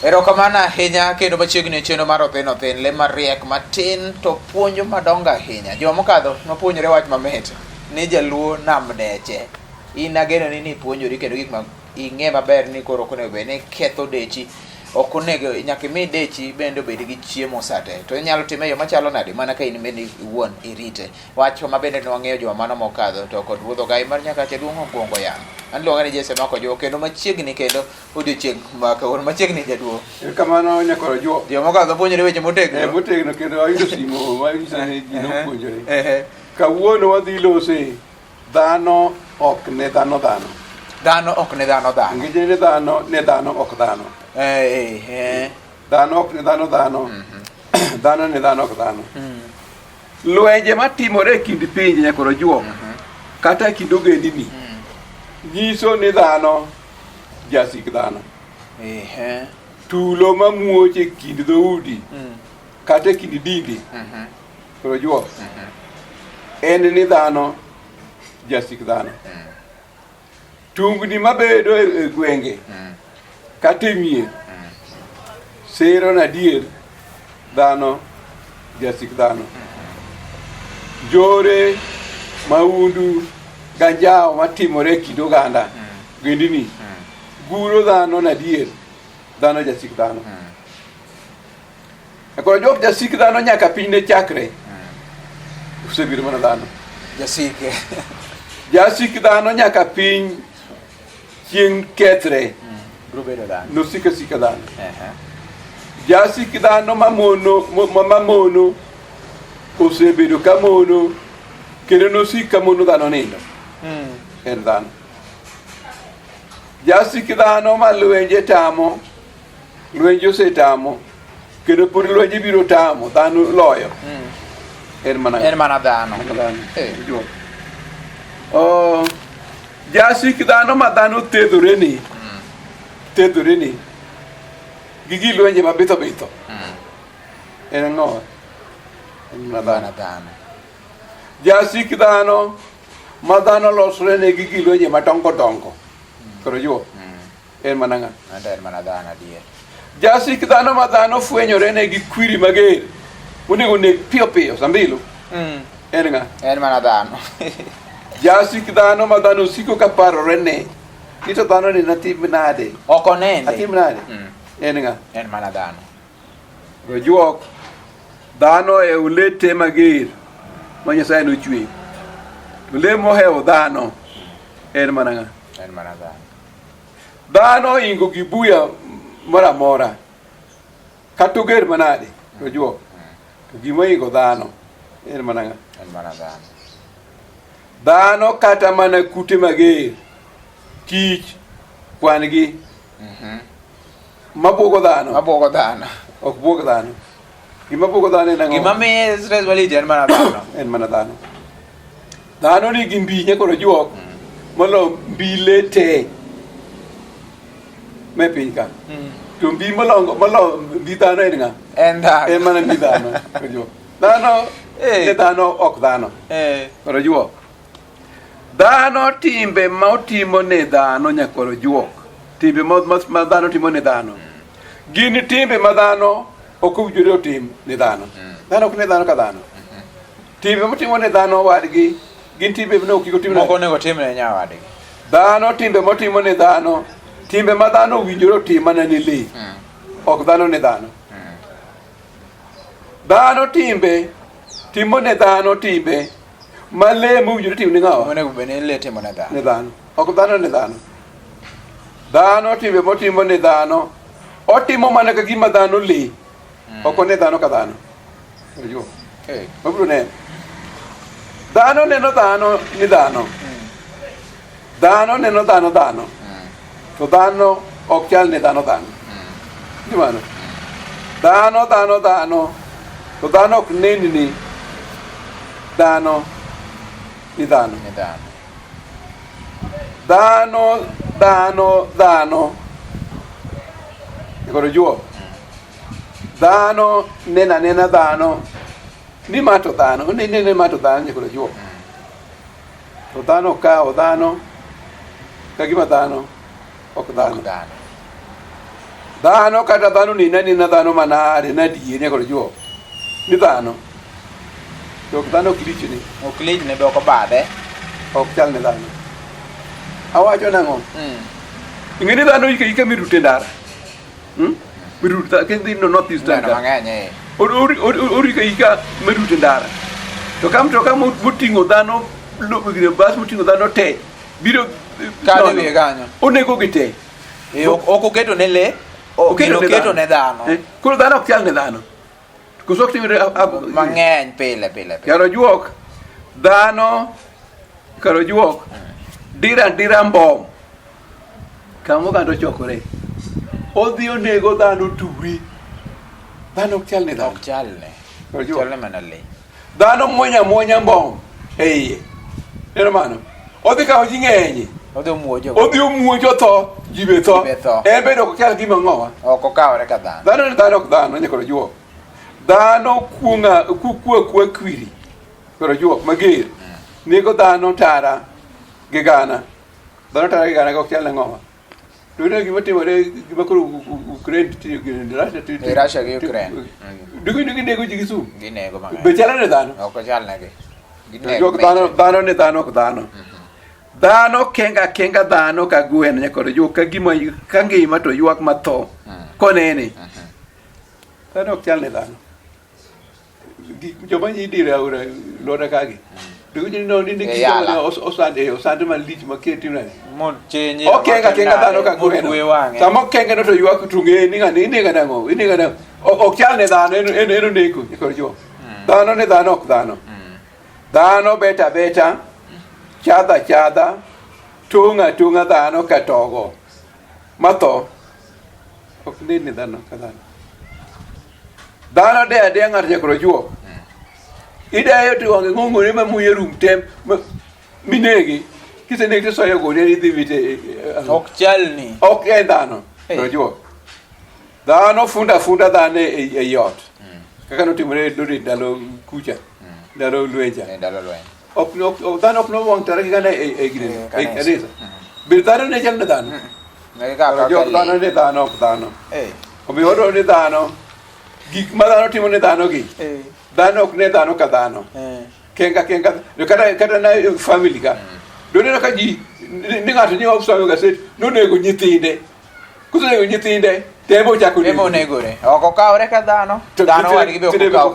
Erokamano ahinya kendo machiegni chenro mar Othin le mariek matin to puonjo madongo ahinya. Juma mokadho nopuonjore wach mamit ni jaluo nam deche. In ageno ni nipuonjori kendo gik ma ing'e maber ni koro ok onego bed ni ketho dechi. Ok onego nyaka imi dechi bende obed gi chiemo sate. To inyalo time yo machalo nade mana ka in bende iwuon irite. Wach ma bende nwang'eyo juma mano mokadho to kod wuodho gai mar nyaka jaduong' Okwongo Yang. An luonga ni Jesse Makojo kendo machiegni kendo odiochieng' ma kawuono machiegni jaduong'. Kamano nyakoro juo. Juma mokadho puonjore weche motegno. Motegno kendo ayudo simo ma inyiso ni ji nopuonjore. Kawuono wadhi lose dhano ok ne dhano. Dhano ok ne dhano. Ngije ne dhano ok dhano. Dhano ok ne dhano. Dhano ne dhano ok dhano. Lwenje matimore e kind pinje nyakoro juo. Kata e kind ogendini. Nyiso ni dhano jasik dhano. Tulo mamuoch e kind dhoudi kata e kind dindi koro juo. En ni dhano jasik dhano. Tungni mabedo e gwenge kata e mier sero na adier dhano jasik dhano. Jore, maundu, ganjao matimore e kind oganda gendini guro dhano na adier dhano jasik dhano. Koro jok jasik dhano nyaka piny ne chakre osebiro mana dhano jasik dhano nyaka piny chieng' kethre nosika dhano. Jasik dhano mamono osebedo ka mono kendo nosik ka mono dhano nindo en dhano. Jasik dhano ma lwenje tamo, lwenje osetamo kendo pod lwenje biro tamo dhano loyo en mana dhano. Jasik dhano ma dhano thedhore ni gi lwenje mabitho en ang'o? En mana dhano. Jasik dhano ma dhano losore ne gi lwenje madongo koro juo en mana ng'a? En mana dhano adier. Jasik dhano ma dhano fwenyore ne gi kwiri mager onego nek piyo sambilo en ng'a? En mana dhano. Jasik dhano ma dhano siko ka parore ne kito dhano ni natim nade ok onende atim nade en ng'a? En mana dhano. Rojuok dhano e ulete mager ma Nyasaye nochweyo. Le mohewo dhano en mana ng'a? En mana dhano. Dhano ingo gi buya mora mora kata oger manade rojuok to gima ingo dhano en mana ng'a? En mana dhano. Dhano kata mana kute mager kich kwan gi mabuogo dhano ok buog dhano. Gima buogo dhano en ang'o? Gima miye stress malich en mana dhano. En mana dhano. Dhano nigi mbi koro juok molo mbi le te me piny ka. To mbi molo mbi dhano en ng'a? En dhano. En mana mbi dhano. Dhano ne dhano ok dhano. Koro juok. Dhano timbe ma otimo ne dhano nyakoro juok. Timbe ma dhano timo ne dhano. Gin timbe ma dhano ok owinjore otim ne dhano. Dhano ok ne dhano ka dhano. Timbe motimo ne dhano wadgi gin timbe ma ok otim moko onego tim ne nyawadgi. Dhano timbe motimo ne dhano, timbe ma dhano owinjore otim mana ne lee. Ok dhano ne dhano. Dhano timbe timo ne dhano timbe ma lee mowinjore tim ne ng'awa? Onego bed ni lee timo ne dhano. Ne dhano. Ok dhano ne dhano. Dhano timbe motimo ne dhano otimo mana ka gima dhano lee. Ok one dhano ka dhano. Mabiro ne. Dhano neno dhano ni dhano. Dhano neno dhano. To dhano ok chal ne dhano. Gimano? Dhano. To dhano ok nen ni dhano ni dhano. Dhano. Koro juo. Dhano nena dhano. Ni mato dhano. Ni mato dhano koro juo. To dhano kao dhano. Kagima dhano ok dhano. dhano kata dhano ni dhano manade nadie nyakoro juok ni dhano ok dhano ok lich ne doko bade ok chal ne dhano awacho nang'o ing'eni dhano ika mirute ndara mirute kendi no north east ndara mang'eny orika ika mirute ndara to ka mtoka moting'o dhano bas moting'o dhano te biro kane wie kanyo onego gi te ok oketo ne le oketo ne dhano koro dhano ok chal ne dhano koso ok timre mang'eny pile karo juok dhano karo juok dira mbom kama oganda ochokore odhi onego dhano tuwi dhano ok chal ne dhano ok chalne mana le dhano muonya mbom e iye neno mano odhi kawo ji ng'enye odhi omuojo tho ji be tho en bende ok chal gima ng'owa ok okawre ka dhano ok dhano nyakoro juok dhano kuwa kwiri koro juok mager nego dhano tara gi gana ok chal ne ng'owa to ne gima timore gima koro Ukraine Russia gi Ukraine dugi nego ji gi sum ginego mang'eny be chal ne dhano ok chalnegi dhano ne dhano ok dhano dhano kenga dhano ka gweno nyakoro juok ka ngima to ywak matho konene dhano ok chal ne dhano joma nyidire aura lora kagi osande malich maketimnani okenga dhano ka gweno sama okenge no to ywak tunge inega nang'o ok chal ne dhano en oneko nyakoro juok dhano ne dhano ok dhano dhano beta chadha tunga dhano ka togo matho ok nen ne dhano ka dhano de ng'ato nyakoro juok ideyo to wange ng'ong'ore ma muye rum tem minegi kisenegi to soyo gode idhi vite ok chalni ok en dhano koro juok dhano funda dhano e yot kaka notimore dori ndalo kucha ndalo lwenja dhano ok nowang' tara kigana e kanisa bir dhano ne chal ne dhano dhano ne dhano ok dhano omiyo odwa ne dhano gik ma dhano timo ne dhano gi dhano ok ne dhano ka dhano kenga kata na family ka doneno ka ji ni ng'ato ni ofsayo gaset nonego nyithinde kusenego nyithinde tembo chako negore ok okawre ka dhano wadgi be ok okaw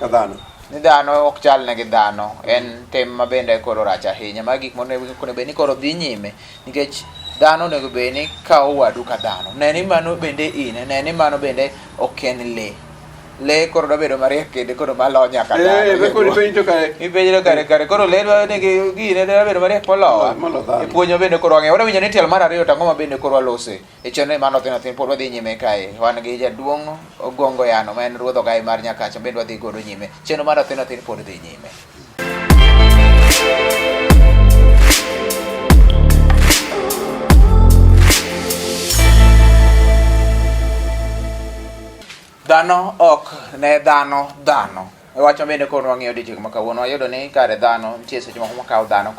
ka dhano ni dhano ok chal ne gi dhano en tem ma bende koro rach ahinya ma gik monego bed ni koro dhi nyime nikech dhano onego bed ni kawo wadu ka dhano neni mano bende neni mano bende ok en le koro da bedo mariek kende koro malo nyaka ipenjro kare koro le nigi gine da bedo mariek molowa ipuonjo bende koro wang'e wadawinjo ni tielo mar ariyo tang'o ma bende koro walose e chenro mano thin pod wadhi nyime kae wan gi jaduong' Ogongo Yano ma en ruodh Ogai mar Nyakacha bende wadhi godo nyime chenro mar thin pod dhi nyime. Dhano ok ne dhano wach mabende koro wang'iyo odiochieng' ma kawuono wayudo ni kare dhano nitie seche moko makawo dhano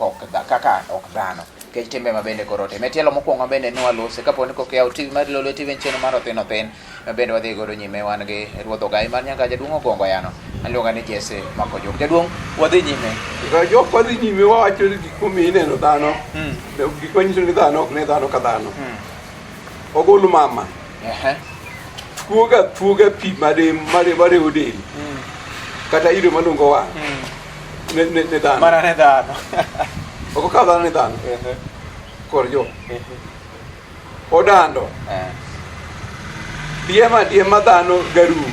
kaka ok dhano nikech timbe mabende koro time tielo mokwongo mabende ni walose kapo ni kokiyawo TV mar Lolwe TV en chenro mar thin mabende wadhi godo nyime wan gi ruodh Ogai mar Nyakacha jaduong' Ogongo Yano aluonga ni Jesse Makojok jaduong' wadhi nyime jok wadhi nyime wawacho gik momineno dhano gik manyiso ni dhano ok ne dhano ka dhano ogolo mama thuoga pi mare odeli kata ido malungo wang' ne dhano mana ne dhano ok okaw dhano ne dhano kor jo odando diema dhano garungu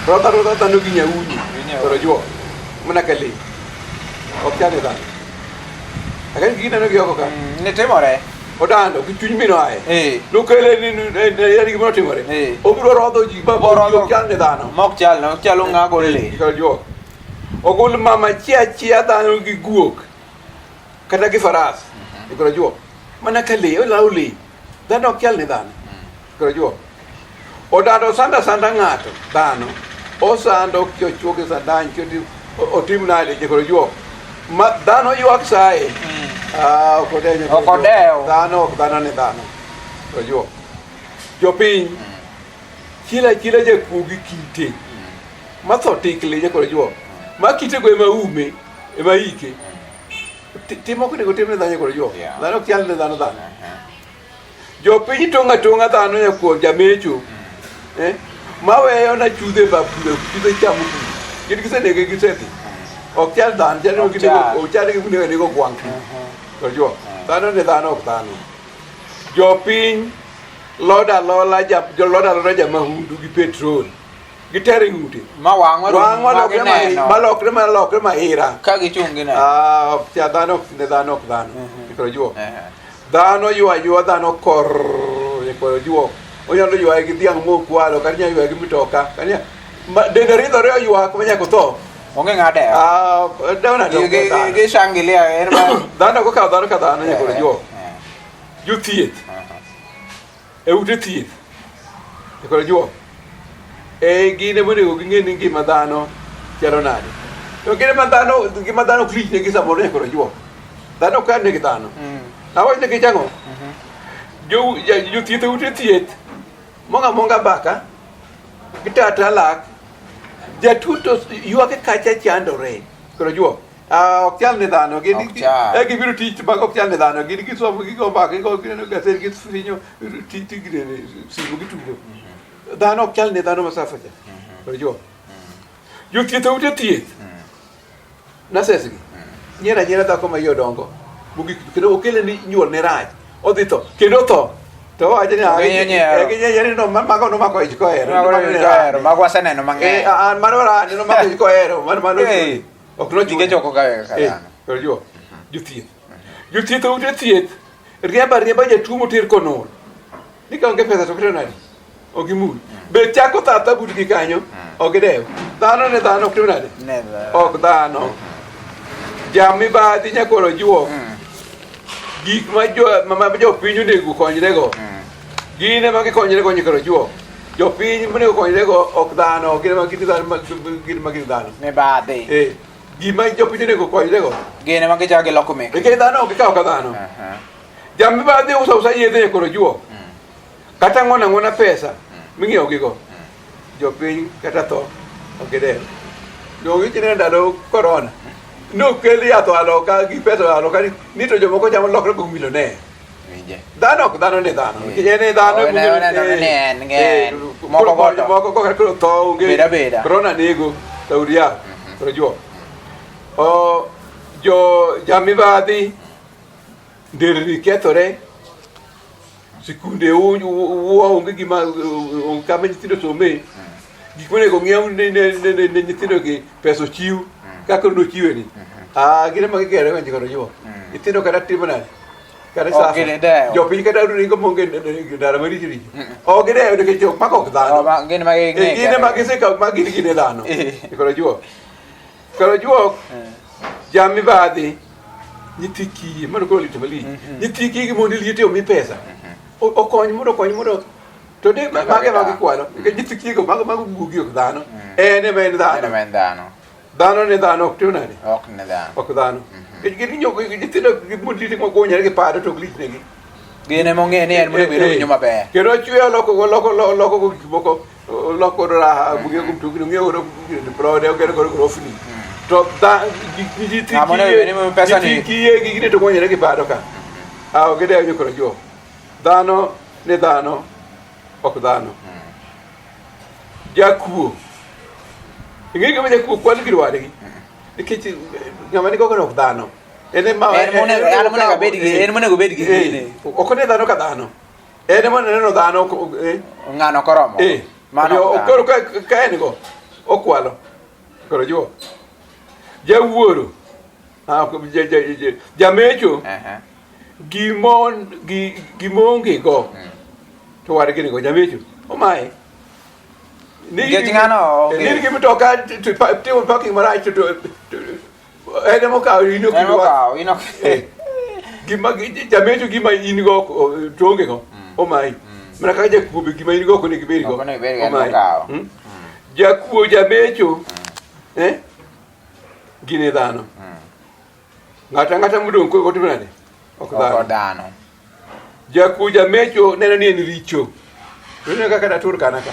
rodha dhano gi nyaunyu kor jo mana ka le ok chal ne dhano akani gineno gi oko ka ne timore odando gi chuny mino aye nokele ni gimoro timore obiro rodho ji ok chal ne dhano mok chalo ng'a gol le ogol mama chia dhano gi guok kata gi faras ikoro juo mana ka le olaw le dhano ok chal ne dhano ikoro juo odando sanda ng'ato dhano osando chochuoge sandan otim nade ikoro juo dhano ywak saye ok odewo dhano ok dhano ne dhano ikoro juo jopiny kila jakuo gi kite matho tikli jakoro juok ma kitego ema ume ema ike timo kunego timne dhano jakoro juok dhano ok chal ne dhano jopiny tong'a dhano nyakuo jamecho maweyo na chudhe babule chudhe chamo gin gisenege gisedhi ok chal dhano chal gi nego gwang' koro juok dhano ne dhano ok dhano jopiny loda alola jamahundu gi petrol gitere ng'ute malokre mahira ka gichungi ne cha dhano ne dhano ok dhano koro juok dhano ywa dhano koro juok onyalo ywaye gi dhiang' mokwalo kata nya ywaye gi mitoka kata dende ridhore oywak manyako tho onge ng'ade gishangilia dhano kokawo dhano ka dhano nyakoro juok jothieth ute thieth koro juok gine monego ging'e ni ngima dhano chalo nade to ngima dhano ok lich negi samoro nyakoro juok dhano ok kan negi dhano awach negi chang'o jothieth ute thieth monga baka gitata lak jatuto ywake kacha chandore koro juok ok chal ne dhano gibiro tich mag ok chal ne dhano gin gisomo gigo mbaka gineno gaset gisinyo tigirene simu gitugo dhano ok chal ne dhano masafacha koro juok jothieth ute thieth nasesgi nyiera dhako ma iye odongo kendo okele ni nyuol ne rach odhi tho kendo tho to wacho ni mago nomako ich kohero mago waseneno mang'eny mano rani nomako ich kohero mano ok nochoko koro juok jothieth ute thieth riemba jatuo moter konur ni kaonge pesa to kiro nadi ok imul bet chako thata butgi kanyo ok idew dhano ne dhano ok tim nade ok dhano jamibadhi nyakoro juok gik ma jopiny onego konyrego gin ema gikonyrego nyakoro juok jopiny monego konyrego ok dhano gin dhano mibadhi gima jopiny onego konyrego gin ema gichako giloko mek nikech dhano ok gikaw ka dhano jamibadhi usa yedhe nyakoro juok kata ng'ona pesa ming'iewo gigo jopiny kata tho ok idew jogichine ndalo korona nokel yath aloka gi pesa aloka ni to jomoko chamo lokre go milionea dhano ok dhano ne dhano ne dhano moko koro tho onge korona nego sauria koro juok jamibadhi nderni kethore sikunde onge gima kama nyithindo some gik monego ng'iew ne nyithindogi pesa ochiw kaka nochiwe ni gine ma gigere wenji koro juok nyithindo kata timo nade kata safa jopiny kata ringo monge ndara maricho richo ok gidewo nikech ok mako ok dhano gine ma gisekaw ma gine dhano koro juok jamibadhi nyithi kiye mano koro lito malich nyithi kiye mondo liete omi pesa okony mondo to de mage magikwalo nikech nyithi kiyego mago gugi ok dhano en ema en dhano dhano ne dhano ok tim nade ok dhano nyithindo monditi mogonyore gi pado to ok lich negi gin ema ong'e ni en monego winjo maber kendo chweyo loko gik moko loko raha buge go mtugni ng'eyo prode okere koro grofni to nyithi kiye gigine to gonyore gi pado ka ok gidewo ni koro juok dhano ne dhano ok dhano jakuo ing'e gima jakuo kwal gir wadgi nikech ng'ama ni gogo ok dhano en monego bed gi gine ok ne dhano ka dhano en moneno dhano ng'ano koromo koro ka en go okwalo koro juok jawuoro jamecho gimonge go to wadgi nigo jamecho omaye nigi mitoka timo parking marach to ene mokawo jamecho gima in go to onge go omayi mana kaka jakuo be gima in go ok onego ibed go omayi jakuo jamecho gine dhano ng'ata modong' koro timo nade ok dhano jakuo jamecho neno ni en richo Wene kaka da tur kana ka.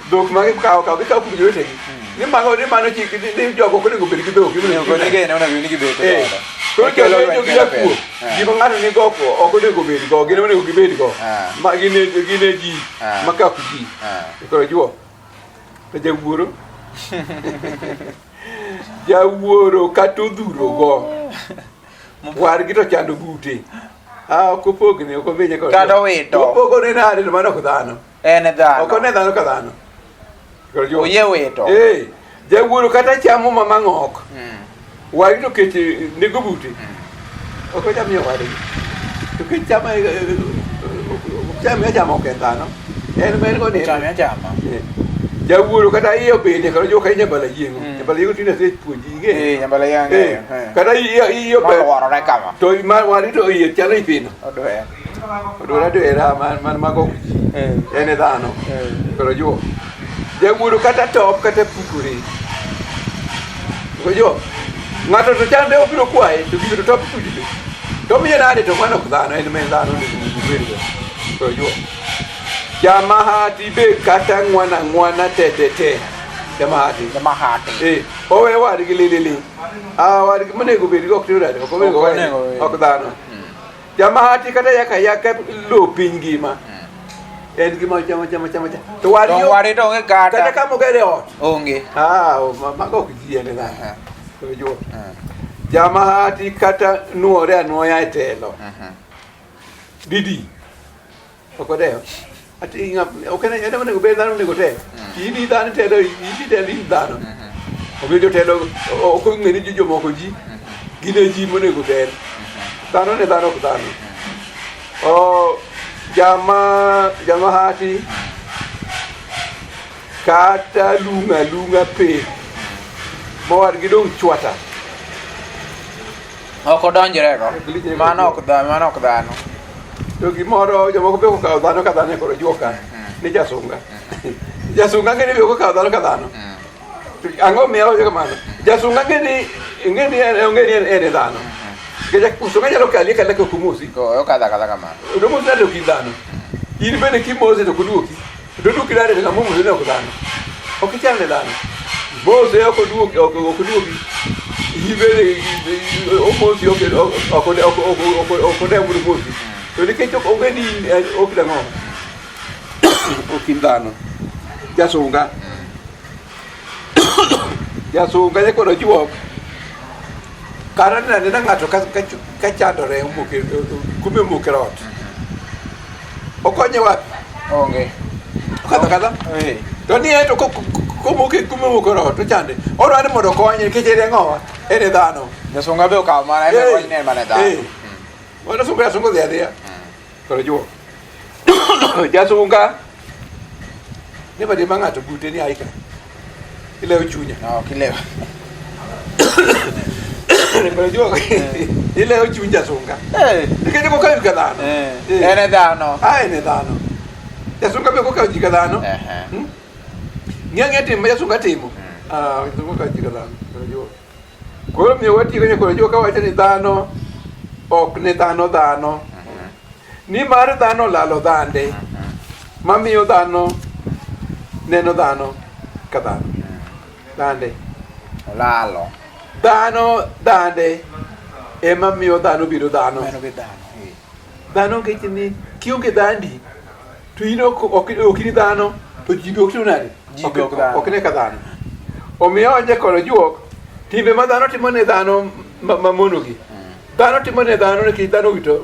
Dok ma gi kawo kuom jowetegi. Ni mano chik ni jogo ko nego bed gi dhok. Ko ni gene ona ni gibet godo. Ko kelo gi jakuo. Gima ng'ato ni go ko ok onego bed go, gin onego gibed go. Ma gine ji makaku ji. Ko juo. To jawuoro. Jawuoro katudhuro go. Wargi to chando bute. Ok opogni, ok omenye ko. Kata wito. Opogone nade mano ok dhano. En dhano. Ok ne dhano ka dhano. Oye wito. Jawuoro kata chamo mamang'ok. Wari to keche nego bute. Ok ocham yo wari. To kech chama ok en dhano. En men go ne. Chama. Jawuoro kata iyo bende koro jo kai nyambala yiengo. Nyambala yiengo tinde se puonji nge. Nyambala yange. Kata iyo be. Waro re kama. To wari to iyo chalo ipino. Odora doera man mago. En dhano. Koro jo. Jawuoro kata top kata pukore. Koro jo. Ng'ato to chande obiro kwaye to biro top kujide. To miye nade to mano dhano en men dhano ni. Koro jo. Jamahati be kata ngwana tete. Jamahati. Owe wadi gi lili. Wadi gi monego bed go ok tirade, ok onego ok dhano. Jamahati kata yaka lo piny ngima. En gima chama. To wadi to onge kata. Kata kamo gere ot. Onge. Mago ok ji en dhano. To jo. Jamahati kata nuore anuoya e telo. Didi. Okodeo. Ati okene ene mane go dhano nego te. Ini dhano telo, ini telo dhano. Obedo telo ok ng'eni ji jomoko ji. Gine ji monego ber. Dhano ne dhano dhano. Jamahati kata lunga pe. Mawar gidong chwata. Ok odonjre go. Mano ok dhano. To gimoro jomoko be okawo dhano ka dhano koro juoka ni jasunga. Jasunga ngeni be okawo dhano ka dhano. Ang'o miyo kamano? Jasunga ngeni en dhano. Jasunga nyalo kali kala ko kumusi. Ko kada kamano. Do mo nado ki dhano. In bene kimosi to kuduoki. Do duki dare na mumu ne ko dhano. Ok chane dhano. Mose ok oduoki. Ibere omosi ok de murumosi. To nikech ok ong'eni ok dang'o. Ok dhano. Jasunga. Jasunga ne kono juok. Kara nene na ng'ato ka chandore kume mukerot. Okonye wapi? Onge. Kada. To ni to kume mukerot to chande. Odwani mondo konye nikech en ng'owa. En dhano. Jasunga be okawo mana en mana dhano. Bueno, sunga dia. Koro juo. Jasunga. Ni badi mangato bute ni aika. Ilewo chunya. No, kilewo. Koro juo. Ilewo chunya sunga. Dike ko kai kadano. Ene dhano. Ene dhano. Jasunga be ko kai kadano. Nyange tim jasunga timo. Jasunga kai kadano. Koro juo. Koro mi wati koro juo ka wacha ni dhano. Ok ne dhano. Ni mar dhano lalo dhande. Mamiyo dhano neno dhano ka dhano. Dhande. Lalo. Dhano dhande. Ema miyo dhano biro dhano. Dhano keche ni kionge dhandi. To ino ok ni dhano. To ji dok to nade? Ok ne ka dhano. Omiyo je koro juok. Timbe ma dhano timo ne dhano mamonogi. Dhano timo ne dhano nikech dhano wito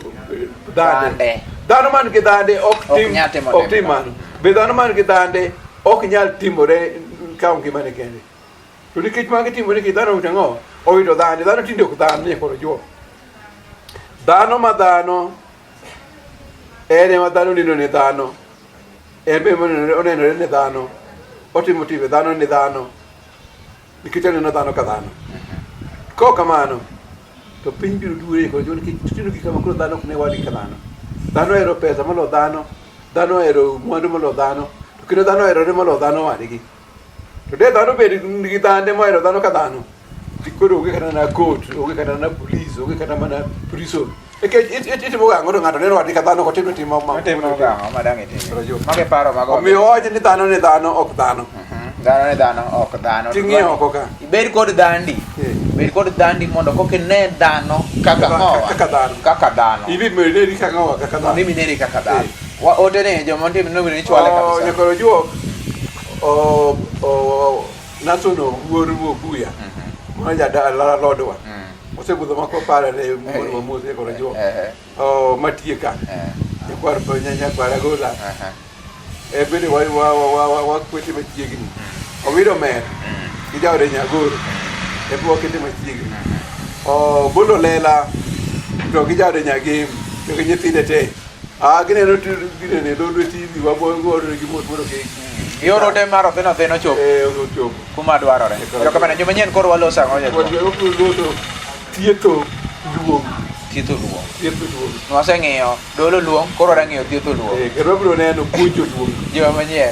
dhande. Dhano man gi dhande ok tim mano. Be dhano man gi dhande ok nyal timore ka ngima ne kende. To nikech magi timore nikech dhano wito ng'o? Owito dhande. Dhano tinde ok dhano ni koro juo. Dhano ma dhano ene ma dhano nino ne dhano. Ebe onenore ne dhano. Otimo timbe dhano ne dhano. Nikech oneno dhano ka dhano. Ko kamano to piny biro dure ko joni kitino gik kama koro dhano ok ne wadi ka dhano. Dhano ero pesa malo dhano. Dhano ero mwandu malo dhano. To kendo dhano ero malo dhano wadigi. To de dhano bed gi dhande mo ero dhano ka dhano. Tikoro oge kata na court, oge kata na police, oge kata mana prison. itimo gang'o to ng'ato neno wadi ka dhano kotimo timo Matimo gang'o madang' itim. Mage paro mago. Omiyo wawacho ni dhano ne dhano ok dhano. Dhano ne dhano ok dhano. Ting'iyo oko ka. Ibed kod dhandi. Bed kod dhandi mondo koka ine dhano kaka ng'owa. Kaka dhano. Ibi mineri kaka ng'owa kaka dhano. Ni mineri kaka dhano. Ote ne joma tim no ni chwale kabisa. Nyakoro juok nasono wuor buya. Mwana jadala lodwa. Osebudho mako para ne wuor mamuzi koro juok. Matie ka. Nyakwar nyakwar agola. Bende wakwete machiegni. Owido mer gi jaode nyagoro. Wakete machiegni. Bolo lela to gi jaode nyagem to gi nyithinde te. Gineno ginene lolo TV waboro gi moro ke. Yoro te maro thino chop. Chop. Kuma dwarore. Ero kamano joma nyien koro waloso ang'o ya. Loso tieto luong. Tieto luong. Waseng'iyo dolo luong, koro rang'iyo tieto luong. Kero biro neno puonjo luong. Joma nyien.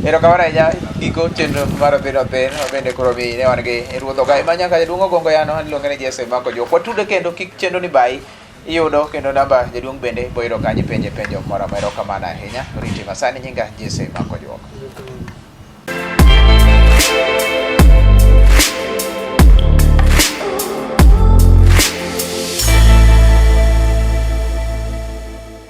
Ero kamano ya giko chenro mar thino bende koro mi ne wan gi ruodho ga manya ka jaduong' Ogongo Yano iluonge ni Jesse Mako Juok. Watude kendo kik chenro ni bai. Iyudo kendo namba jaduong' bende boiro kanyo penjo moro kamano ahinya. Riti masani nyinga Jesse Mako Juok.